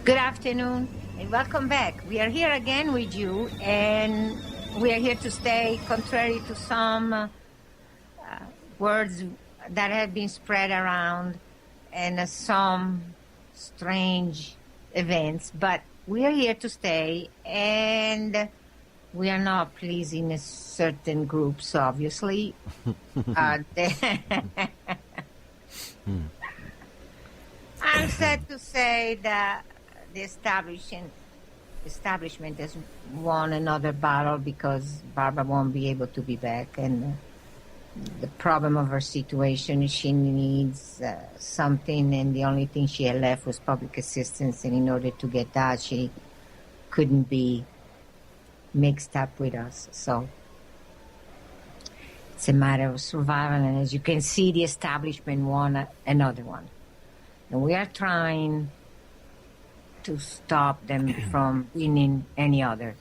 Good afternoon and welcome back. We are here again with you, and we are here to stay, contrary to some words that have been spread around and some strange events. But we are here to stay, and we are not pleasing certain groups, obviously. I'm sad to say that the establishment has won another battle because Barbara won't be able to be back, and the problem of her situation is she needs something, and the only thing she had left was public assistance, and in order to get that, she couldn't be mixed up with us. So it's a matter of survival, and as you can see, the establishment won another one. And we are trying to stop them from winning any other.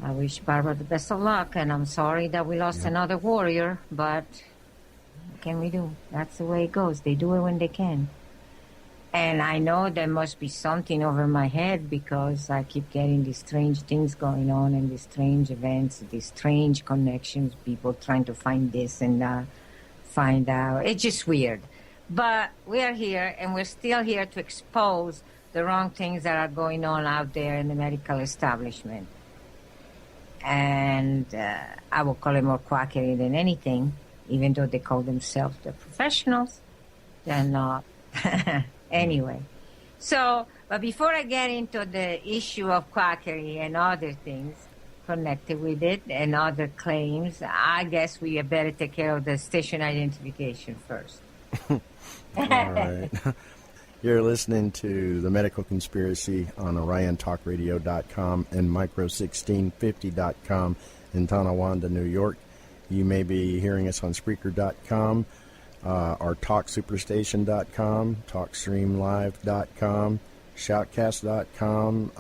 I wish Barbara the best of luck, and I'm sorry that we lost another warrior, but what can we do? That's the way it goes. They do it when they can. And I know there must be something over my head because I keep getting these strange things going on and these strange events, these strange connections, people trying to find this and find out. It's just weird. But we are here, and we're still here to expose the wrong things that are going on out there in the medical establishment. And I will call it more quackery than anything, even though they call themselves the professionals. They're not. Anyway. So, but before I get into the issue of quackery and other things connected with it and other claims, I guess we had better take care of the station identification first. All right. You're listening to The Medical Conspiracy on OrionTalkRadio.com and Micro1650.com in Tonawanda, New York. You may be hearing us on Spreaker.com, or TalkSuperstation.com, TalkStreamLive.com, Shoutcast.com.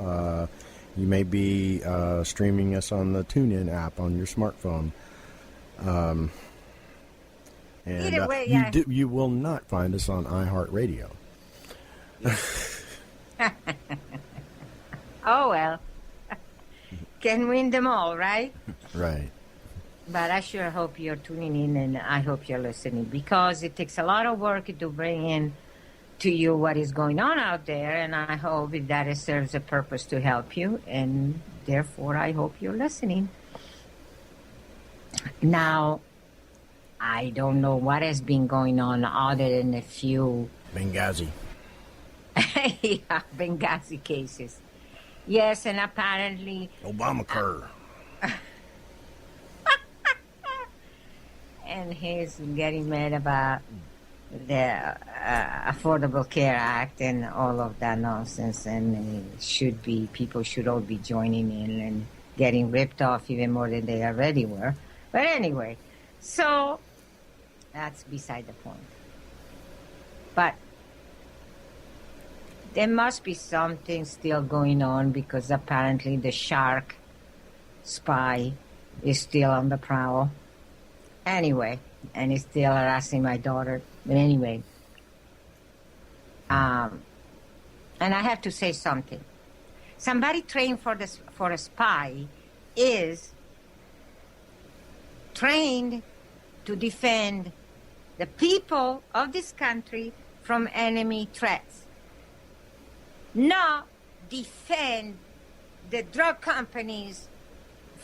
You may be streaming us on the TuneIn app on your smartphone. And Either way, you will not find us on iHeartRadio. Oh, well. Can win them all, right? Right. But I sure hope you're tuning in, and I hope you're listening, because it takes a lot of work to bring in to you what is going on out there, and I hope that it serves a purpose to help you, and therefore I hope you're listening. Now, I don't know what has been going on other than a few... Benghazi. Yeah, Benghazi cases. Yes, and apparently... Obamacare. And he's getting mad about the Affordable Care Act and all of that nonsense, and people should all be joining in and getting ripped off even more than they already were. But anyway, so... that's beside the point. But there must be something still going on, because apparently the shark spy is still on the prowl. Anyway, and he's still harassing my daughter. But anyway, and I have to say something. Somebody trained for a spy is trained to defend the people of this country from enemy threats. Not defend the drug companies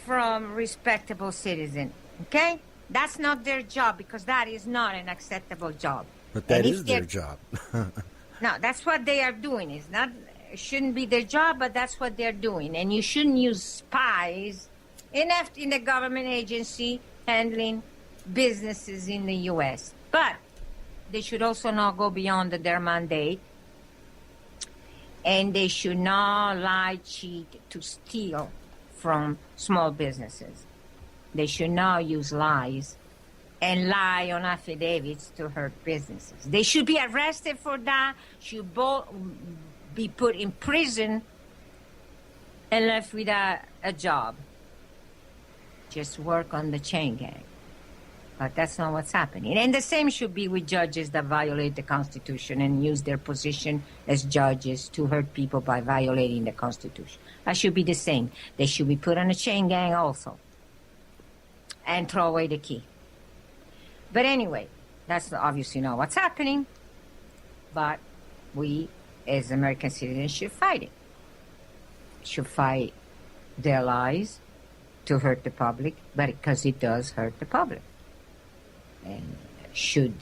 from respectable citizens, okay? That's not their job, because that is not an acceptable job. But that is their job. No, that's what they are doing. It shouldn't be their job, but that's what they're doing. And you shouldn't use spies in the government agency handling businesses in the U.S. But they should also not go beyond their mandate, and they should not lie, cheat to steal from small businesses. They should not use lies and lie on affidavits to hurt businesses. They should be arrested for that, should be put in prison and left without a job. Just work on the chain gang. But that's not what's happening. And the same should be with judges that violate the Constitution and use their position as judges to hurt people by violating the Constitution. That should be the same. They should be put on a chain gang also and throw away the key. But anyway, that's obviously not what's happening. But we, as American citizens, should fight it. Should fight their lies to hurt the public, but because it does hurt the public. And should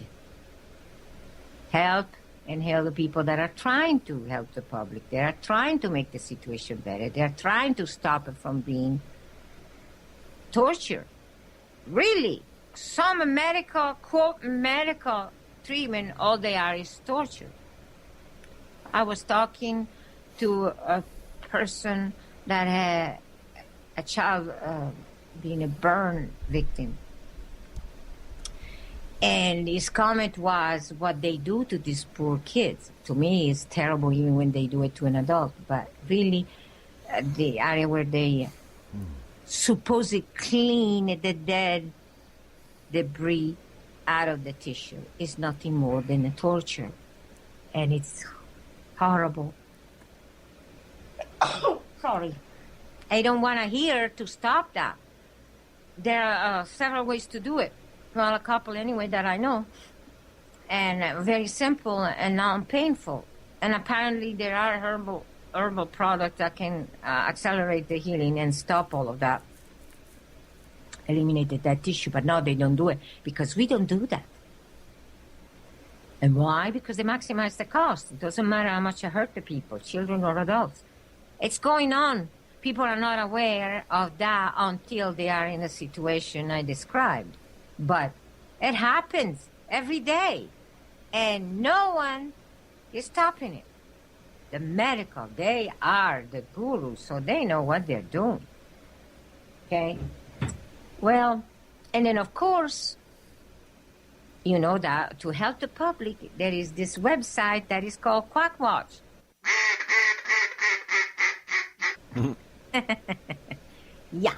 help and help the people that are trying to help the public. They are trying to make the situation better. They are trying to stop it from being torture. Really, some medical, quote, medical treatment, all they are is torture. I was talking to a person that had a child being a burn victim. And his comment was, what they do to these poor kids, to me, is terrible even when they do it to an adult. But really, the area where they supposedly clean the dead debris out of the tissue is nothing more than a torture. And it's horrible. Sorry. I don't want to hear to stop that. There are several ways to do it. Well, a couple anyway that I know. And very simple and non-painful. And apparently there are herbal products that can accelerate the healing and stop all of that. Eliminate the dead tissue. But no, they don't do it because we don't do that. And why? Because they maximize the cost. It doesn't matter how much it hurt the people, children or adults. It's going on. People are not aware of that until they are in the situation I described. But it happens every day. And no one is stopping it. The medical, they are the gurus, so they know what they're doing. Okay? Well, and then of course, you know that to help the public, there is this website that is called Quackwatch. Yeah.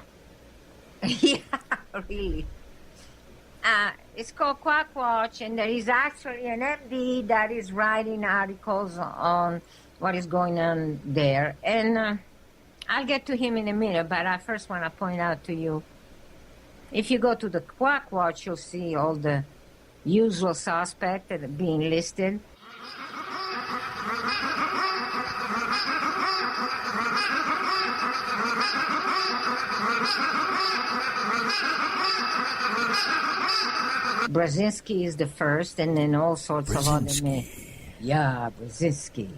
Yeah, really. It's called Quackwatch, and there is actually an MD that is writing articles on what is going on there. And I'll get to him in a minute, but I first want to point out to you, if you go to the Quackwatch, you'll see all the usual suspects that are being listed. Brzezinski is the first, and then all sorts of other men. Yeah, Brzezinski.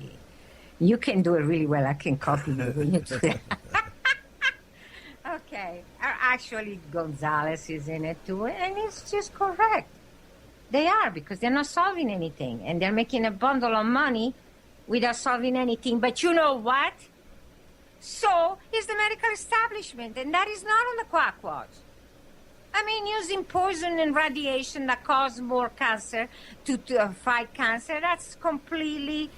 You can do it really well. I can copy you when you do that. Okay. Actually, Gonzalez is in it too, and it's just correct. They are, because they're not solving anything, and they're making a bundle of money without solving anything. But you know what? So is the medical establishment, and that is not on the Quackwatch. I mean, using poison and radiation that cause more cancer to fight cancer, that's completely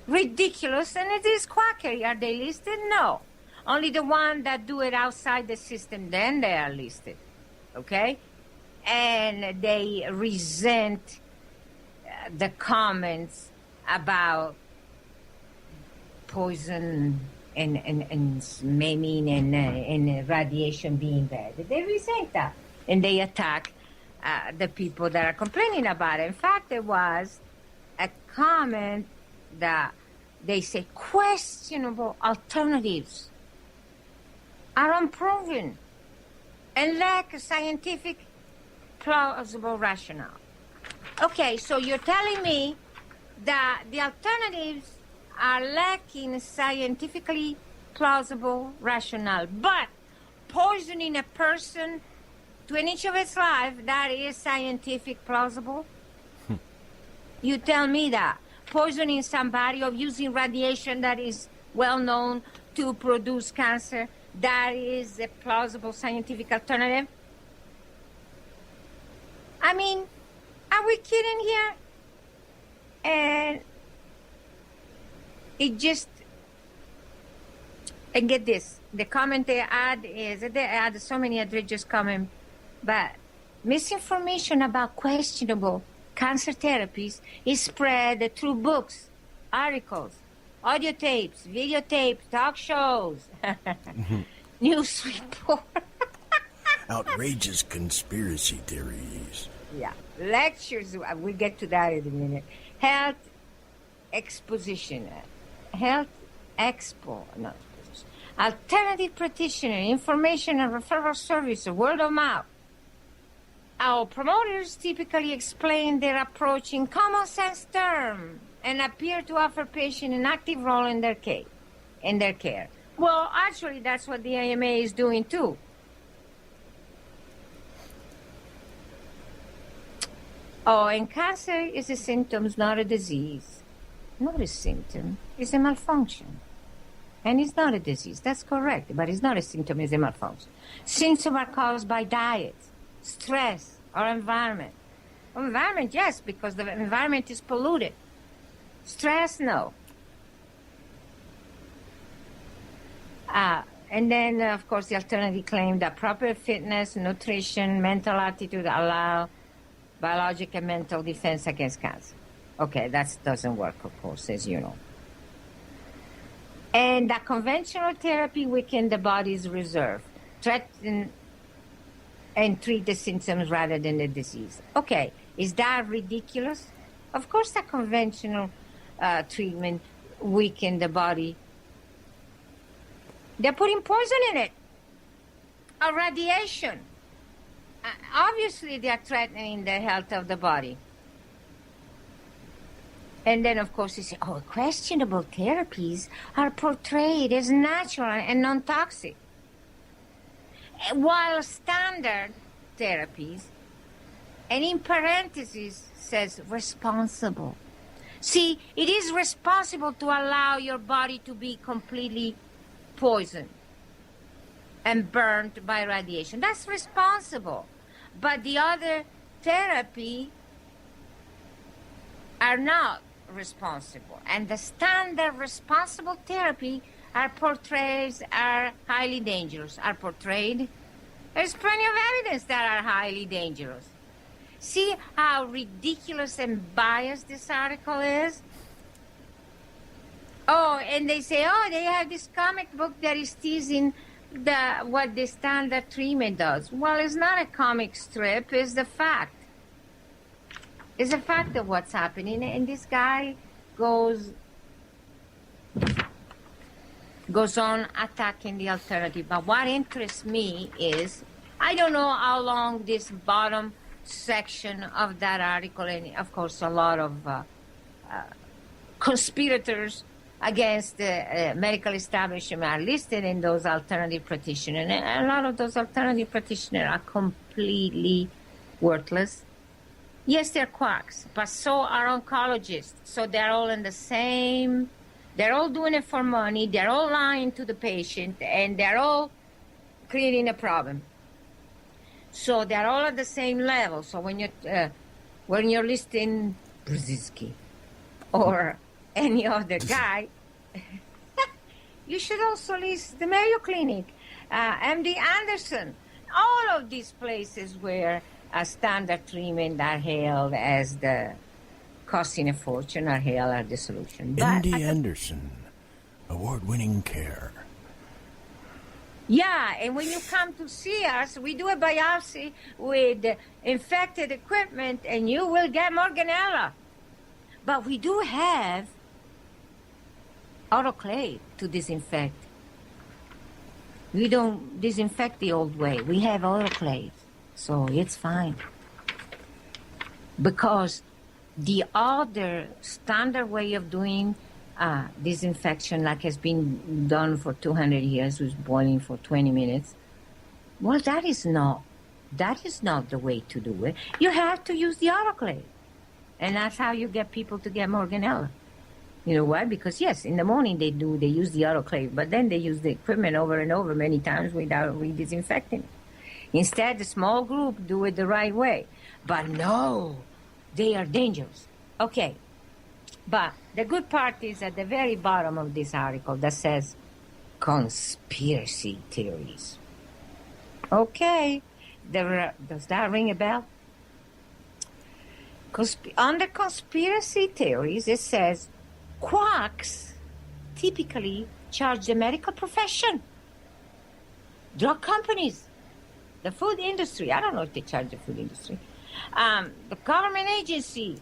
ridiculous, and it is quackery. Are they listed? No. Only the ones that do it outside the system, then they are listed, okay? And they resent the comments about poison and maiming and radiation being bad. They resent that. And they attack the people that are complaining about it. In fact, there was a comment that they say questionable alternatives are unproven and lack a scientific plausible rationale. Okay, so you're telling me that the alternatives are lacking scientifically plausible rationale, but poisoning a person to an inch of its life, that is scientific plausible? You tell me that. Poisoning somebody or using radiation that is well known to produce cancer, that is a plausible scientific alternative? I mean, are we kidding here? And it just, and get this, the comment they add is, they add so many outrageous comments, but misinformation about questionable cancer therapies is spread through books, articles, audio tapes, videotapes, talk shows, news reports. Outrageous conspiracy theories. Yeah, lectures. We'll get to that in a minute. Health exposition, health expo, not exposition. Alternative practitioner, information and referral service, word of mouth. Our promoters typically explain their approach in common sense terms and appear to offer patients an active role in their care. Well, actually, that's what the AMA is doing too. Oh, and cancer is a symptom, not a disease. Not a symptom, it's a malfunction. And it's not a disease, that's correct, but it's not a symptom, it's a malfunction. Symptoms are caused by diet, stress, or environment. Environment, yes, because the environment is polluted. Stress, no. And then, of course, the alternative claim that proper fitness, nutrition, mental attitude allow biologic and mental defense against cancer. Okay, that doesn't work, of course, as you know. And that conventional therapy weaken the body's reserve, threaten and treat the symptoms rather than the disease. Okay, is that ridiculous? Of course, that conventional treatment weaken the body. They're putting poison in it, or radiation. Obviously, they are threatening the health of the body. And then, of course, you say, oh, questionable therapies are portrayed as natural and non-toxic, while standard therapies, and in parentheses, says responsible. See, it is responsible to allow your body to be completely poisoned and burned by radiation. That's responsible. But the other therapy are not responsible. And the standard responsible therapy are highly dangerous. There's plenty of evidence that are highly dangerous. See how ridiculous and biased this article is? Oh, and they say, oh, they have this comic book that is teasing what the standard treatment does. Well, it's not a comic strip, it's the fact. It's a fact of what's happening. And this guy goes on attacking the alternative. But what interests me is, I don't know how long this bottom section of that article, and of course a lot of conspirators against the medical establishment are listed in those alternative practitioners. And a lot of those alternative practitioners are completely worthless. Yes, they're quacks, but so are oncologists. So they're all in the same, they're all doing it for money, they're all lying to the patient, and they're all creating a problem. So they're all at the same level. So when you're listing Brzezinski or any other guy, you should also list the Mayo Clinic, MD Anderson, all of these places where standard treatment are hailed as the costing a fortune, are hailed as the solution. MD Anderson, award-winning care. Yeah, and when you come to see us, we do a biopsy with infected equipment, and you will get Morganella. But we do have autoclave to disinfect. We don't disinfect the old way. We have autoclave, so it's fine. Because the other standard way of doing disinfection, like has been done for 200 years, with boiling for 20 minutes, well, that is not the way to do it. You have to use the autoclave. And that's how you get people to get Morganella. You know why? Because, yes, in the morning they use the autoclave, but then they use the equipment over and over many times without re-disinfecting it. Instead, the small group do it the right way. But no, they are dangerous. Okay, but the good part is at the very bottom of this article that says conspiracy theories. Okay, Does that ring a bell? Under conspiracy theories, it says quacks typically charge the medical profession, drug companies, the food industry. I don't know if they charge the food industry, the government agency,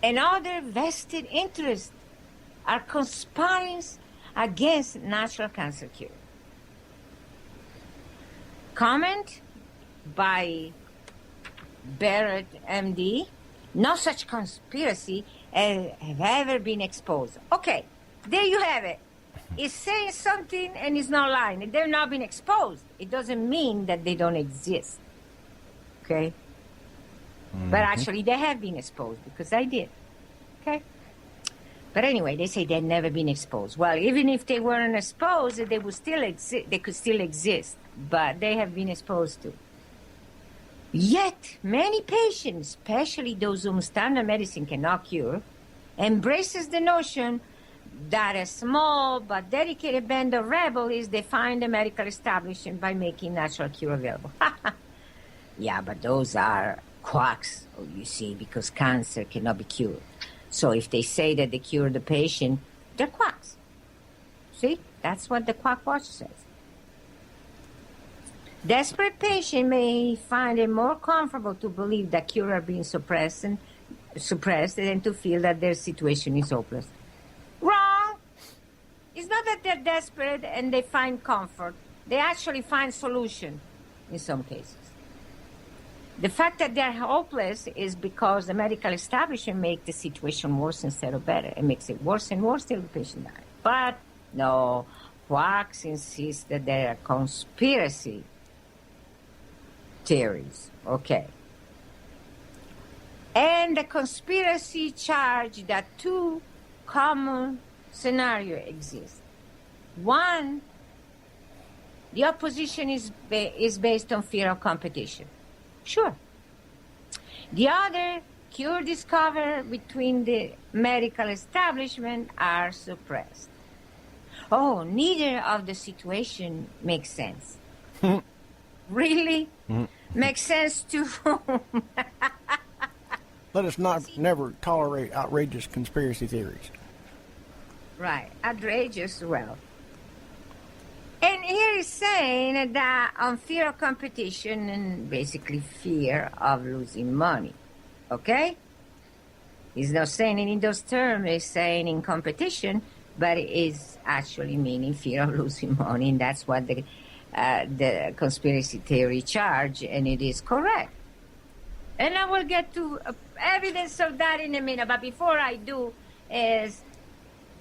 and other vested interests are conspiring against natural cancer cure. Comment by Barrett, MD. No such conspiracy have ever been exposed. Okay, there you have it. It's saying something and it's not lying. They've not been exposed. It doesn't mean that they don't exist. Okay? Mm-hmm. But actually, they have been exposed because I did. Okay? But anyway, they say they've never been exposed. Well, even if they weren't exposed, they would still exist. They could still exist, but they have been exposed to. Yet, many patients, especially those whom standard medicine cannot cure, embraces the notion that a small but dedicated band of rebels is defying the medical establishment by making natural cure available. Yeah, but those are quacks, you see, because cancer cannot be cured. So if they say that they cure the patient, they're quacks. See? That's what the Quack Watch says. Desperate patient may find it more comfortable to believe that cure are being suppressed than to feel that their situation is hopeless. Wrong! It's not that they're desperate and they find comfort. They actually find solution in some cases. The fact that they're hopeless is because the medical establishment makes the situation worse instead of better. It makes it worse and worse till the patient dies. But no, quacks insist that there are conspiracy theories. Okay. And the conspiracy charge that two common scenarios exist. One, the opposition is based on fear of competition. Sure. The other, cure discovered between the medical establishment are suppressed. Oh, neither of the situation makes sense. Really? Makes sense to whom? Let us never tolerate outrageous conspiracy theories. Right. Outrageous, well. And here he's saying that on fear of competition and basically fear of losing money. Okay? He's not saying it in those terms. He's saying in competition, but it is actually meaning fear of losing money. And that's what the conspiracy theory charge, and it is correct. And I will get to evidence of that in a minute. But before I do,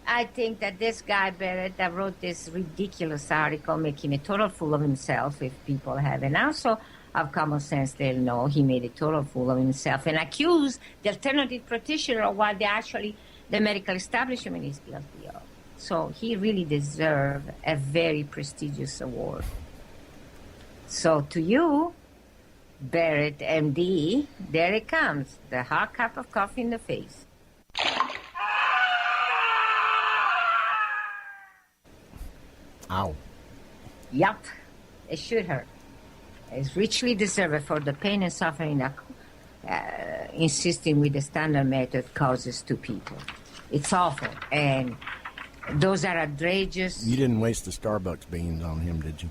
I think that this guy, Barrett, that wrote this ridiculous article making a total fool of himself, if people have an ounce of common sense, they'll know he made a total fool of himself and accused the alternative practitioner of what the medical establishment is guilty of. So he really deserved a very prestigious award. So to you, Barrett, MD, there it comes, the hot cup of coffee in the face. Ow. Yup, it should hurt. It's richly deserved for the pain and suffering that insisting with the standard method causes to people. It's awful, and those are outrageous. You didn't waste the Starbucks beans on him, did you?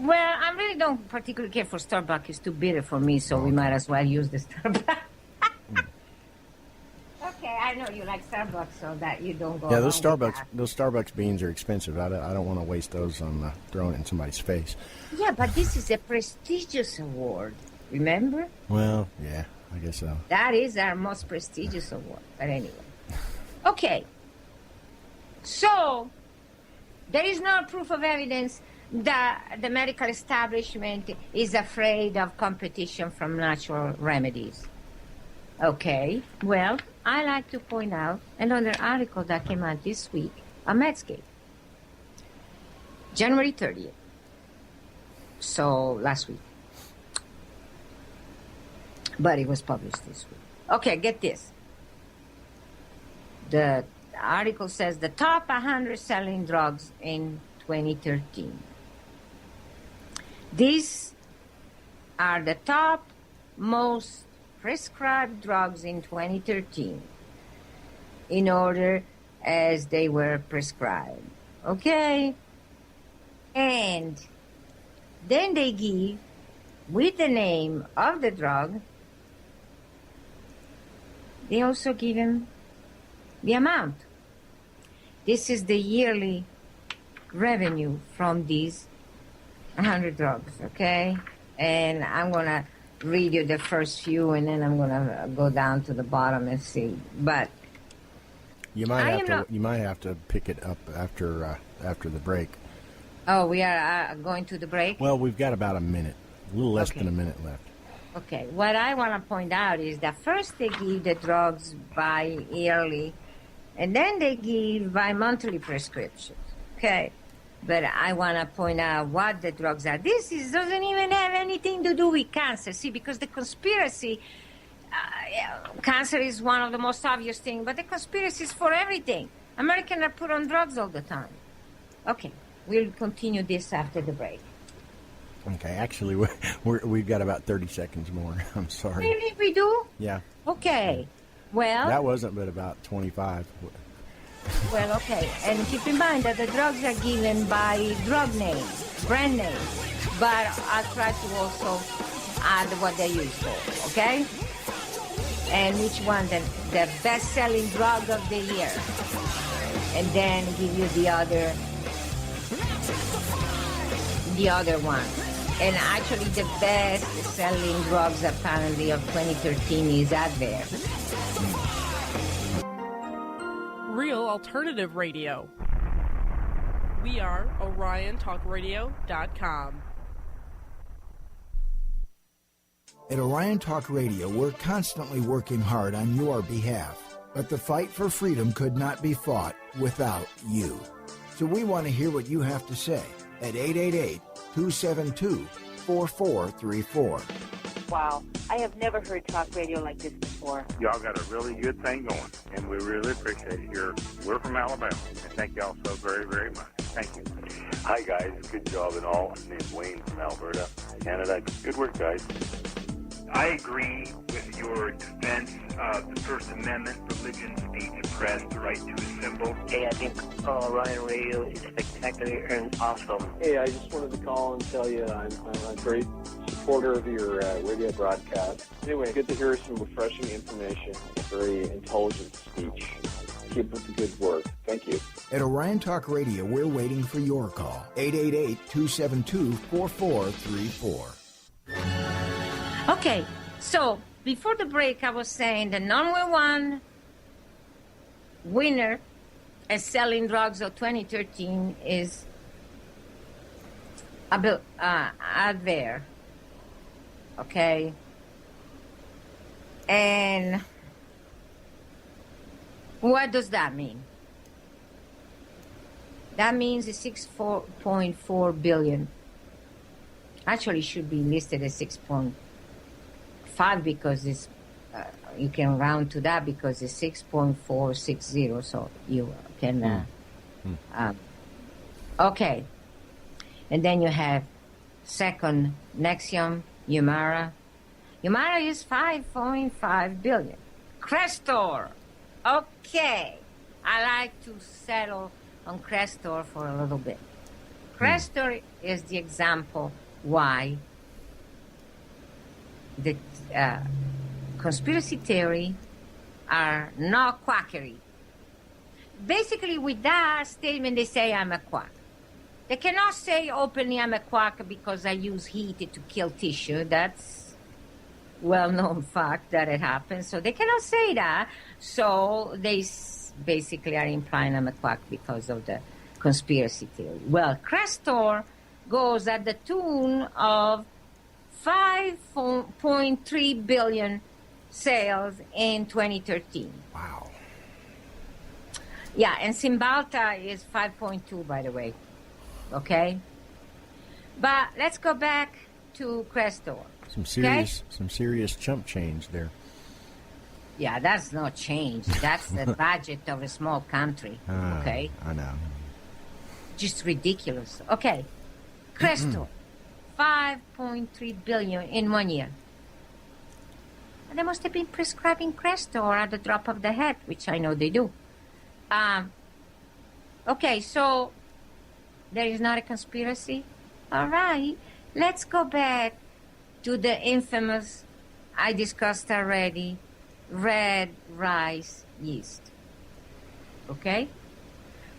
Well, I really don't particularly care for Starbucks. It's too bitter for me, so we might as well use the Starbucks. Okay, I know you like Starbucks, so that you don't go. Yeah, those Starbucks beans are expensive. I don't want to waste those on throwing it in somebody's face. Yeah, but this is a prestigious award. Remember? Well, yeah, I guess so. That is our most prestigious award. But anyway, okay. So there is no proof of evidence that the medical establishment is afraid of competition from natural remedies. Okay, well, I like to point out another article that came out this week on Medscape. January 30th. So last week. But it was published this week. Okay, get this. The article says the top 100 selling drugs in 2013. These are the top most prescribed drugs in 2013 in order as they were prescribed. Okay? And then they give, with the name of the drug, they also give him the amount. This is the yearly revenue from these 100 drugs, okay? And I'm going to read you the first few, and then I'm going to go down to the bottom and see. But you might have to pick it up after the break. Oh, we are going to the break? Well, we've got about a minute, a little less than a minute left. Okay. What I want to point out is that first they give the drugs by yearly, and then they give by monthly prescriptions. Okay. But I want to point out what the drugs are. Doesn't even have anything to do with cancer. See, because the conspiracy, cancer is one of the most obvious things, but the conspiracy is for everything. Americans are put on drugs all the time. Okay, we'll continue this after the break. Okay, actually, we've got about 30 seconds more. I'm sorry. Really, we do? Yeah. Okay, well... That wasn't but about 25. Well, okay, and keep in mind that the drugs are given by drug names, brand names, but I'll try to also add what they're used for, okay? And which one, the best-selling drug of the year, and then give you the other one. And actually, the best-selling drugs apparently of 2013 is Advair. Real alternative radio. We are OrionTalkRadio.com. At Orion Talk Radio, we're constantly working hard on your behalf. But the fight for freedom could not be fought without you. So we want to hear what you have to say at 888-272-4434. Wow, I have never heard talk radio like this before. Y'all got a really good thing going, and we really appreciate it. We're from Alabama, and thank y'all so very, very much. Thank you. Hi, guys. Good job and all. My name's Wayne from Alberta, Canada. Good work, guys. I agree with your defense of the First Amendment, religion, speech, and press, the right to assemble. Hey, I think Orion Radio is spectacular and awesome. Hey, I just wanted to call and tell you I'm a great supporter of your radio broadcast. Anyway, good to hear some refreshing information, very intelligent speech. Keep up the good work. Thank you. At Orion Talk Radio, we're waiting for your call. 888-272-4434. Okay, so before the break, I was saying the number one winner as selling drugs of 2013 is Advair. Okay, and what does that mean? That means it's 6.4 billion. Actually, should be listed as 6.5 because it's you can round to that because it's 6.460. So you can okay, and then you have second Nexium, Humira. Humira is 5.5 billion. Crestor. Okay, I like to settle on Crestor for a little bit. Crestor is the example why the conspiracy theory are not quackery. Basically, with that statement, they say I'm a quack. They cannot say openly I'm a quack because I use heat to kill tissue. That's well-known fact that it happens. So they cannot say that. So they basically are implying I'm a quack because of the conspiracy theory. Well, Crestor goes at the tune of 5.3 billion sales in 2013. Wow. Yeah, and Cymbalta is 5.2, by the way. Okay? But let's go back to Crestor. Some serious chump change there. Yeah, that's not change. That's the budget of a small country. Okay? I know. Just ridiculous. Okay. Crestor, 5.3 billion in 1 year. And they must have been prescribing Crestor at the drop of the hat, which I know they do. Okay, so there is not a conspiracy? All right, let's go back to the infamous, I discussed already, red rice yeast. Okay?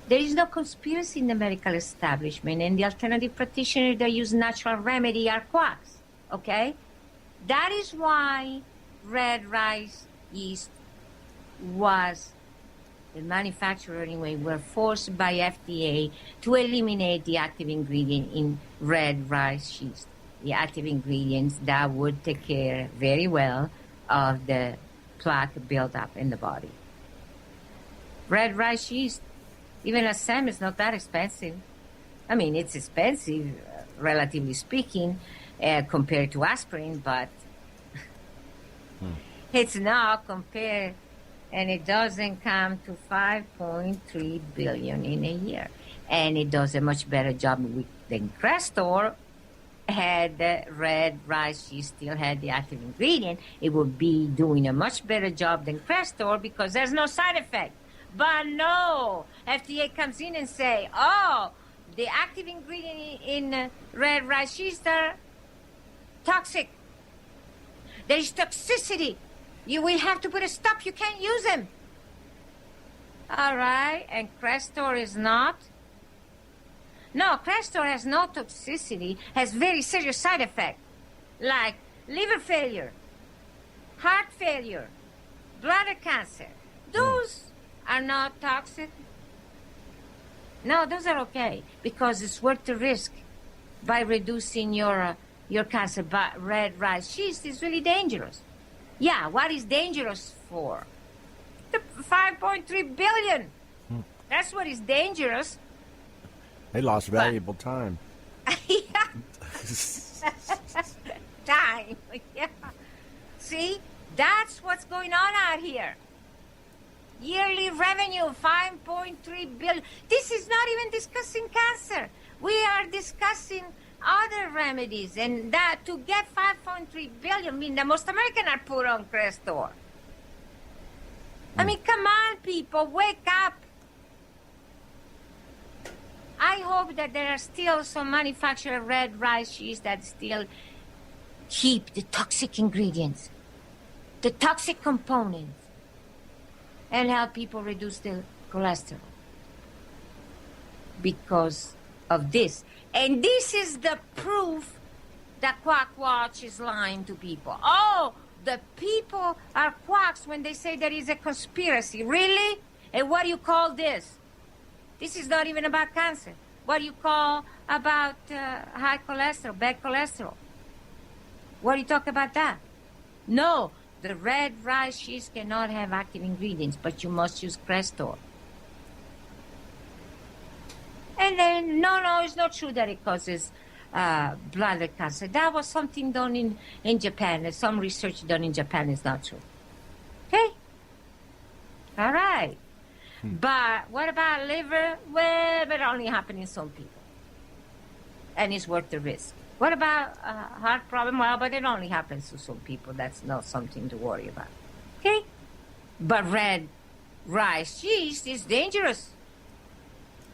There is no conspiracy in the medical establishment, and the alternative practitioners that use natural remedy are quacks. Okay? That is why red rice yeast was, the manufacturer anyway, were forced by FDA to eliminate the active ingredient in red rice yeast. The active ingredients that would take care very well of the plaque buildup in the body. Red rice yeast, even a SEM, is not that expensive. I mean, it's expensive, relatively speaking, compared to aspirin, but it's not compared, and it doesn't come to 5.3 billion in a year. And it does a much better job than Crestor. Had the red rice yeast still had the active ingredient, it would be doing a much better job than Crestor because there's no side effect. But no, FDA comes in and say, oh, the active ingredient in red rice yeast are toxic. There is toxicity. You will have to put a stop. You can't use them. All right, and Crestor is not? No, Crestor has no toxicity, has very serious side effects, like liver failure, heart failure, bladder cancer. Those are not toxic. No, those are okay, because it's worth the risk by reducing your cancer. But red rice yeast is really dangerous. Yeah, what is dangerous for? The 5.3 billion. That's what is dangerous. They lost valuable time. Time, yeah. See, that's what's going on out here. Yearly revenue, 5.3 billion. This is not even discussing cancer. We are discussing other remedies, and that to get 5.3 billion, I mean, the most American are put on Crestor. I mean, come on, people, wake up. I hope that there are still some manufacturer of red rice yeast that still keep the toxic ingredients, the toxic components, and help people reduce the cholesterol because of this. And this is the proof that Quack Watch is lying to people. Oh, the people are quacks when they say there is a conspiracy. Really? And what do you call this? This is not even about cancer. What do you call about high cholesterol, bad cholesterol? What do you talk about that? No, the red rice yeast cannot have active ingredients, but you must use Crestor. And then, no, it's not true that it causes bladder cancer. That was something done in Japan. Some research done in Japan is not true. Okay? All right. But what about liver? Well, it only happens in some people. And it's worth the risk. What about heart problem? Well, but it only happens to some people. That's not something to worry about. Okay? But red rice yeast is dangerous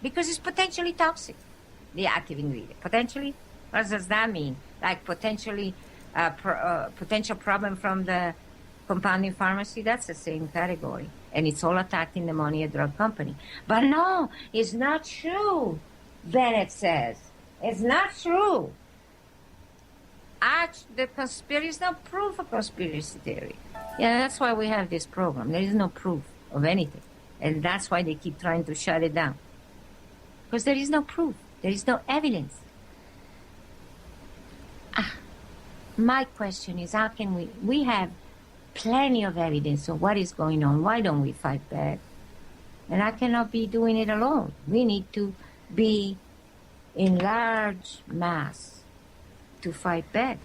because it's potentially toxic, the active ingredient. Potentially? What does that mean? Like potentially potential problem from the compounding pharmacy? That's the same category. And it's all attacking the money a drug company. But no, it's not true, Bennett says. It's not true. The conspiracy is no proof of conspiracy theory. Yeah, that's why we have this program. There is no proof of anything. And that's why they keep trying to shut it down. Because there is no proof. There is no evidence. My question is, how can we have plenty of evidence of what is going on. Why don't we fight back? And I cannot be doing it alone. We need to be in large mass to fight back.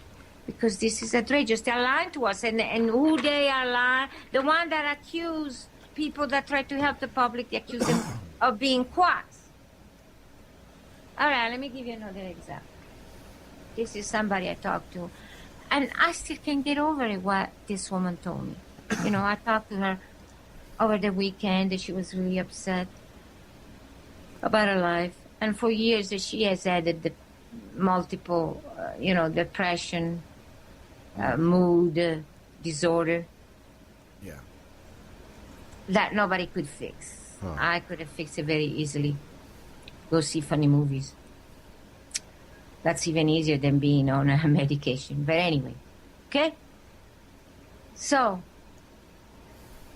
Because this is outrageous. They're lying to us. And who they are lying? The one that accuse people that try to help the public, they accuse them of being quacks. All right, let me give you another example. This is somebody I talked to. And I still can't get over it, what this woman told me. You know, I talked to her over the weekend, and she was really upset about her life. And for years, that she has had the multiple, depression, mood disorder. Yeah. That nobody could fix. Huh. I could have fixed it very easily. Go see funny movies. That's even easier than being on a medication. But anyway, okay? So,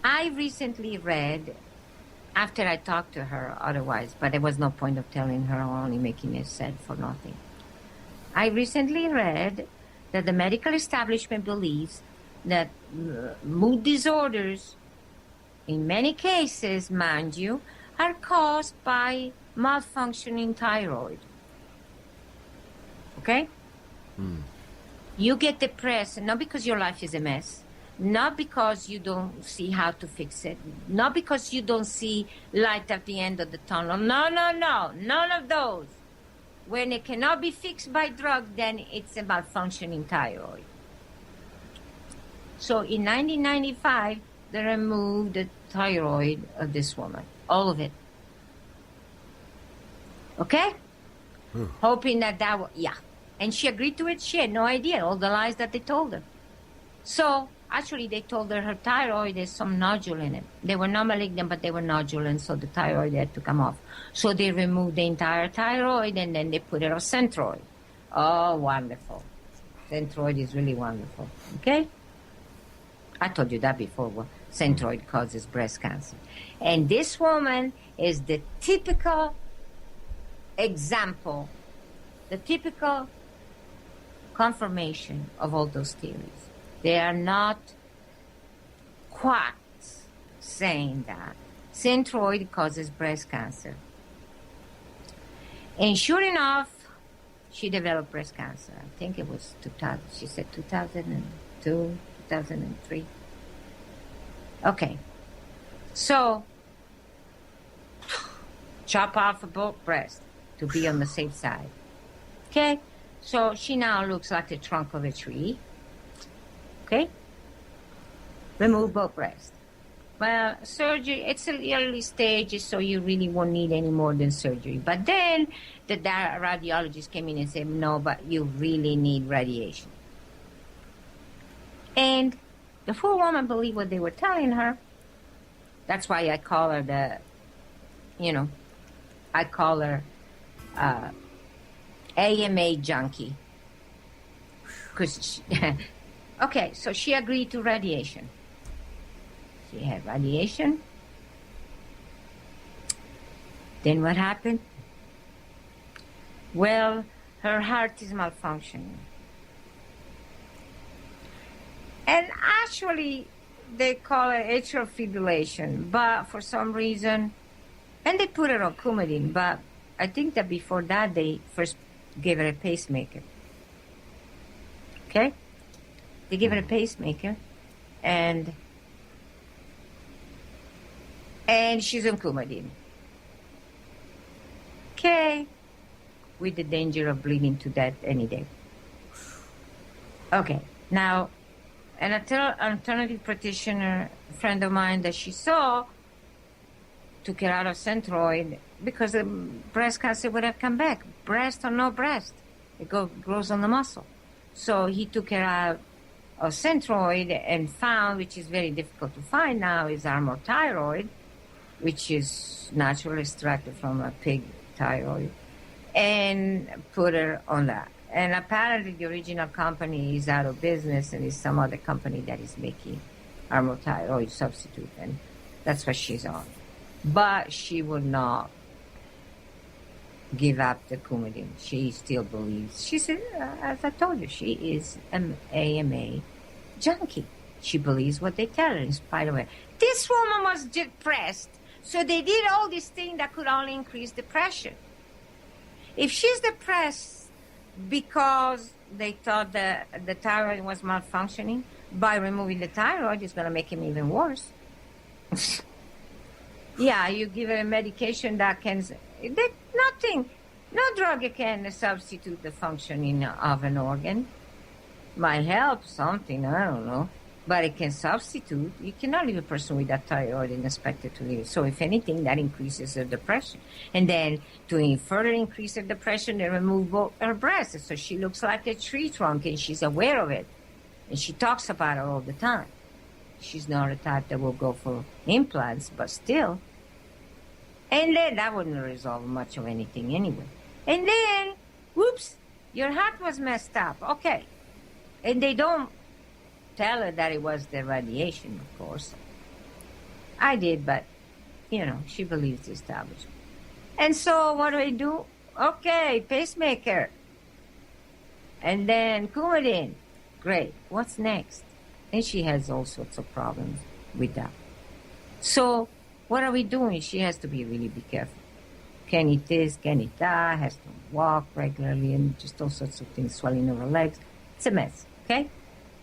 I recently read, after I talked to her otherwise, but there was no point of telling her, only making it sad for nothing. I recently read that the medical establishment believes that mood disorders, in many cases, mind you, are caused by malfunctioning thyroid. Okay? You get depressed, not because your life is a mess, not because you don't see how to fix it, not because you don't see light at the end of the tunnel. No, none of those. When it cannot be fixed by drug, then it's a malfunctioning thyroid. So in 1995, they removed the thyroid of this woman, all of it. Okay? Hoping that yeah. And she agreed to it. She had no idea all the lies that they told her. So actually, they told her thyroid has some nodule in it. They were not malignant, but they were nodulant, so the thyroid had to come off. So they removed the entire thyroid, and then they put it on Centroid. Oh, wonderful. Centroid is really wonderful. Okay? I told you that before. Well, Centroid causes breast cancer. And this woman is the typical example, the typical confirmation of all those theories. They are not quacks saying that Centroid causes breast cancer. And sure enough, she developed breast cancer. I think it was 2000. She said 2002, 2003. Okay. So, chop off a both breast to be on the safe side. Okay? So she now looks like the trunk of a tree. Okay? Remove both breasts. Well, surgery, it's an early stage, so you really won't need any more than surgery. But then the radiologist came in and said, no, but you really need radiation. And the poor woman believed what they were telling her. That's why I call her AMA junkie. Because okay, so she agreed to radiation. She had radiation. Then what happened? Well, her heart is malfunctioning. And actually, they call it atrial fibrillation, but for some reason, and they put her on Coumadin, but I think that before that, they first gave her a pacemaker. Okay? They give her a pacemaker, and she's on Coumadin. Okay? With the danger of bleeding to death any day. Okay, now, an alternative practitioner, a friend of mine that she saw, took her out of Centroid because the breast cancer would have come back. Breast or no breast. It grows on the muscle. So he took her out of Centroid and found, which is very difficult to find now, is armothyroid, which is naturally extracted from a pig thyroid, and put her on that. And apparently the original company is out of business, and it's some other company that is making armothyroid substitute, and that's what she's on. But she would not give up the Coumadin. She still believes. She said, as I told you, she is an AMA junkie. She believes what they tell her, in spite of it. This woman was depressed, so they did all these things that could only increase depression. If she's depressed because they thought that the thyroid was malfunctioning, by removing the thyroid, it's going to make him even worse. Yeah, you give her a medication that can... Nothing. No drug can substitute the functioning of an organ. Might help something, I don't know. But it can substitute. You cannot leave a person with a thyroid and expect it to live. So if anything, that increases her depression. And then to further increase her depression, they remove both her breasts. So she looks like a tree trunk, and she's aware of it. And she talks about it all the time. She's not a type that will go for implants, but still. And then that wouldn't resolve much of anything anyway. And then, whoops, your heart was messed up. Okay. And they don't tell her that it was the radiation, of course. I did, but, she believes the establishment. And so what do? Okay, pacemaker. And then Coumadin. Great. What's next? And she has all sorts of problems with that. So what are we doing? She has to be careful. Can eat this, can eat that, has to walk regularly, and just all sorts of things, swelling of her legs. It's a mess, okay?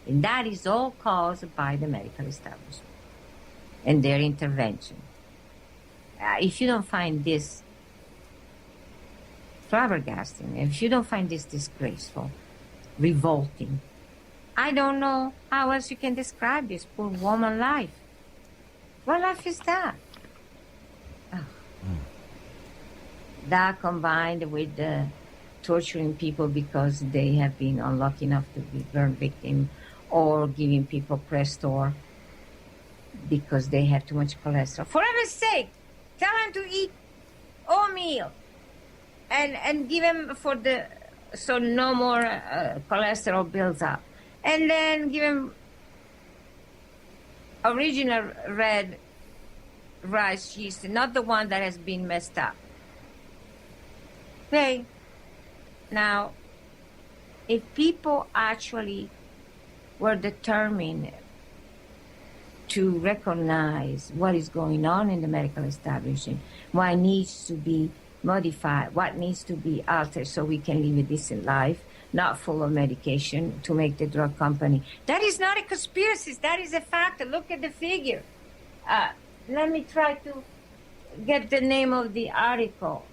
And that is all caused by the medical establishment and their intervention. If you don't find this flabbergasting, if you don't find this disgraceful, revolting, I don't know how else you can describe this poor woman life. What life is that? Oh. That combined with the torturing people because they have been unlucky enough to be burn victim, or giving people Crestor because they have too much cholesterol. For heaven's sake, tell them to eat oatmeal and give them so no more cholesterol builds up. And then give them original red rice yeast, not the one that has been messed up. Okay. Now, if people actually were determined to recognize what is going on in the medical establishment, what needs to be modified, what needs to be altered so we can live a decent life, not full of medication to make the drug company. That is not a conspiracy. That is a fact. Look at the figure. Let me try to get the name of the article.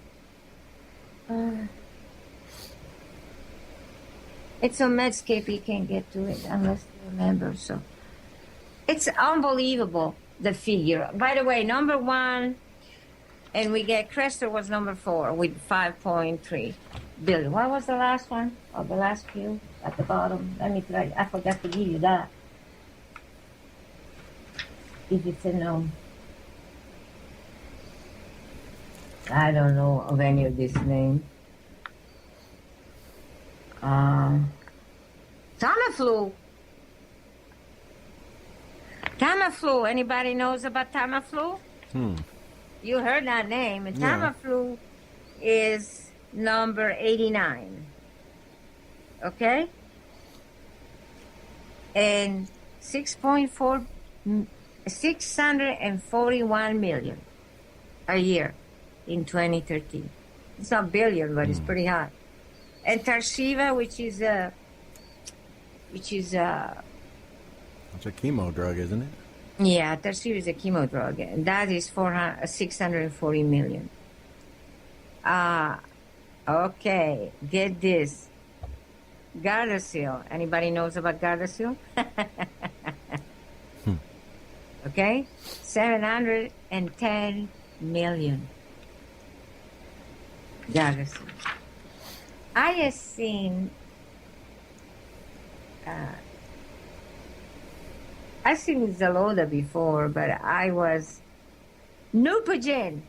It's on Medscape. You can't get to it unless you remember. So it's unbelievable, the figure. By the way, number 1, and we get Crestor was number 4 with 5.3 billion. What was the last one? Or the last few at the bottom? Let me try. I forgot to give you that. If it's a no. I don't know of any of this name. Tamiflu. Tamiflu. Anybody knows about Tamiflu? You heard that name. And Tamiflu is number 89. Okay? And 641 million a year in 2013. It's not billion, but it's pretty high. And Tarceva, which is it's a chemo drug, isn't it? Yeah, Tarceva is a chemo drug, and that is 640 million. Okay, get this. Gardasil. Anybody knows about Gardasil? Okay, 710 million. Gardasil. I have seen. I've seen Zaloda before, but I was Neupogen.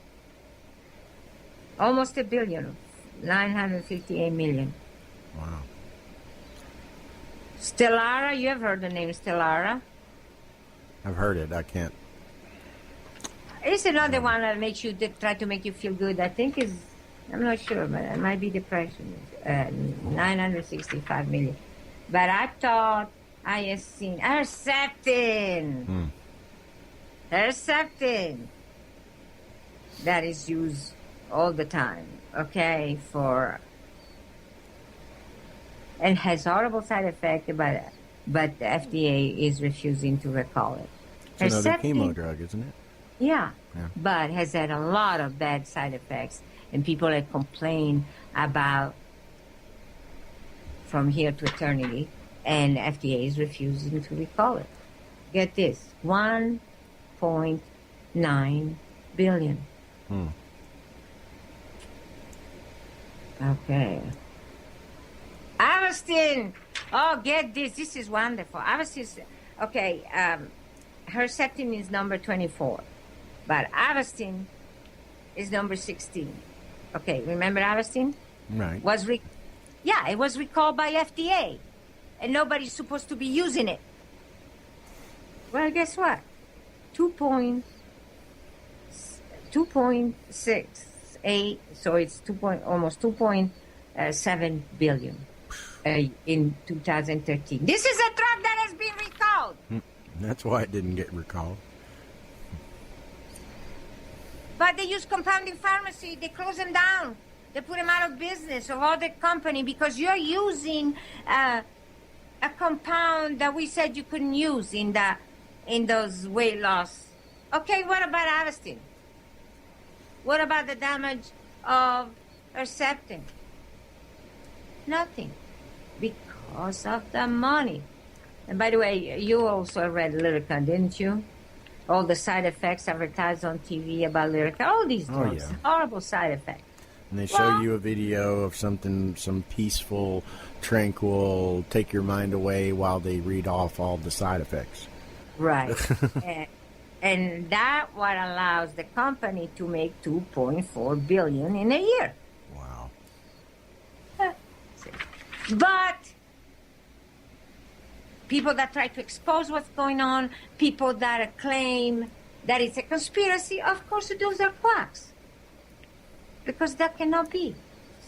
Almost $1 billion, 958 million. Wow. Stellara, you have heard the name Stellara? I've heard it. I can't. It's another one that makes you try to make you feel good. I think is, I'm not sure, but it might be depression. 965 million. But I thought I have seen Herceptin. Herceptin. That is used all the time, okay, and has horrible side effect, but the FDA is refusing to recall it. It's another chemo drug, isn't it? Yeah, but has had a lot of bad side effects. and people that complain about from here to eternity, and FDA is refusing to recall it. Get this, 1.9 billion. Okay. Avastin! Oh, get this. This is wonderful. Avastin, okay, Herceptin is number 24, but Avastin is number 16. Okay, remember Avastin? Right. It was recalled by FDA, and nobody's supposed to be using it. Well, guess what? 2.68, so it's almost 2.7 billion in 2013. This is a drug that has been recalled. That's why it didn't get recalled. But they use compounding pharmacy. They close them down. They put them out of business or other company because you're using a compound that we said you couldn't use in those weight loss. Okay, what about Avastin? What about the damage of Herceptin? Nothing. Because of the money. And by the way, you also read Lyrica, didn't you? All the side effects advertised on TV about Lyrica. All these drugs. Yeah. Horrible side effects. And they show you a video of something, some peaceful, tranquil, take your mind away while they read off all the side effects. Right. and that what allows the company to make $2.4 billion in a year. Wow. But people that try to expose what's going on, people that claim that it's a conspiracy, of course those are quacks. Because that cannot be.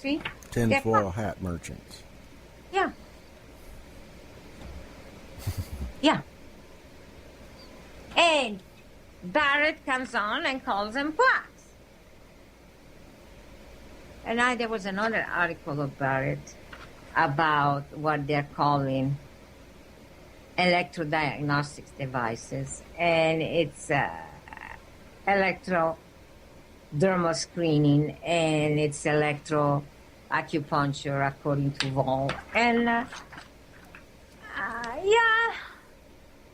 See? Tinfoil hat merchants. Yeah. Yeah. And Barrett comes on and calls them quacks. And there was another article of Barrett about what they're calling electrodiagnostics devices. And it's electrodermal screening, and it's electroacupuncture, according to Vol. And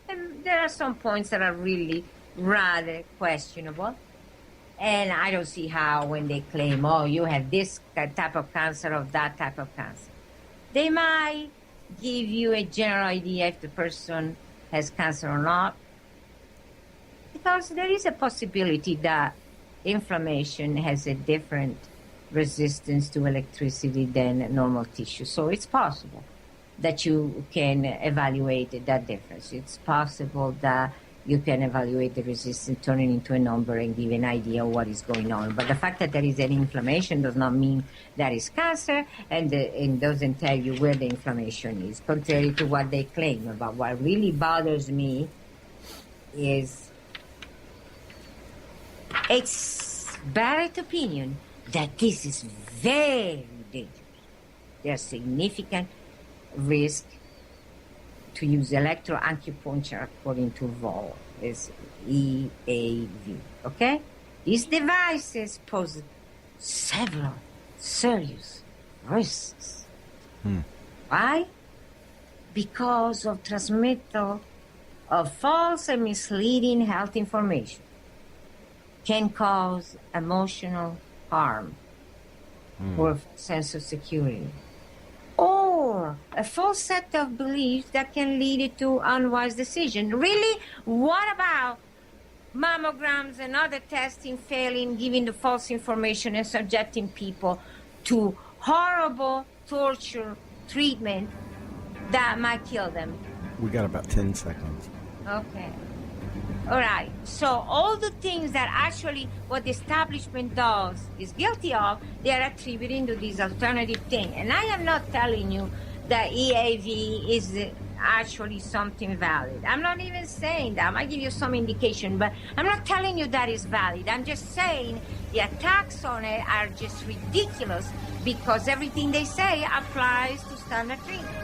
and there are some points that are really rather questionable. And I don't see how when they claim, oh, you have this type of cancer or that type of cancer. They might give you a general idea if the person has cancer or not. Because there is a possibility that inflammation has a different resistance to electricity than normal tissue. So it's possible that you can evaluate that difference. It's possible that you can evaluate the resistance, turn it into a number, and give an idea of what is going on. But the fact that there is an inflammation does not mean that is cancer, and doesn't tell you where the inflammation is, contrary to what they claim. About what really bothers me is it's Barrett's opinion that this is very dangerous. There's significant risk to use electroacupuncture, according to Vol, is EAV. Okay? These devices pose several serious risks. Why? Because of transmittal of false and misleading health information can cause emotional harm or sense of security, or a false set of beliefs that can lead to unwise decision. Really? What about mammograms and other testing failing, giving the false information and subjecting people to horrible torture treatment that might kill them? We got about 10 seconds. Okay. All right. So all the things that actually what the establishment does is guilty of, they are attributing to this alternative thing. And I am not telling you that EAV is actually something valid. I'm not even saying that. I might give you some indication, but I'm not telling you that is valid. I'm just saying the attacks on it are just ridiculous because everything they say applies to standard treatment.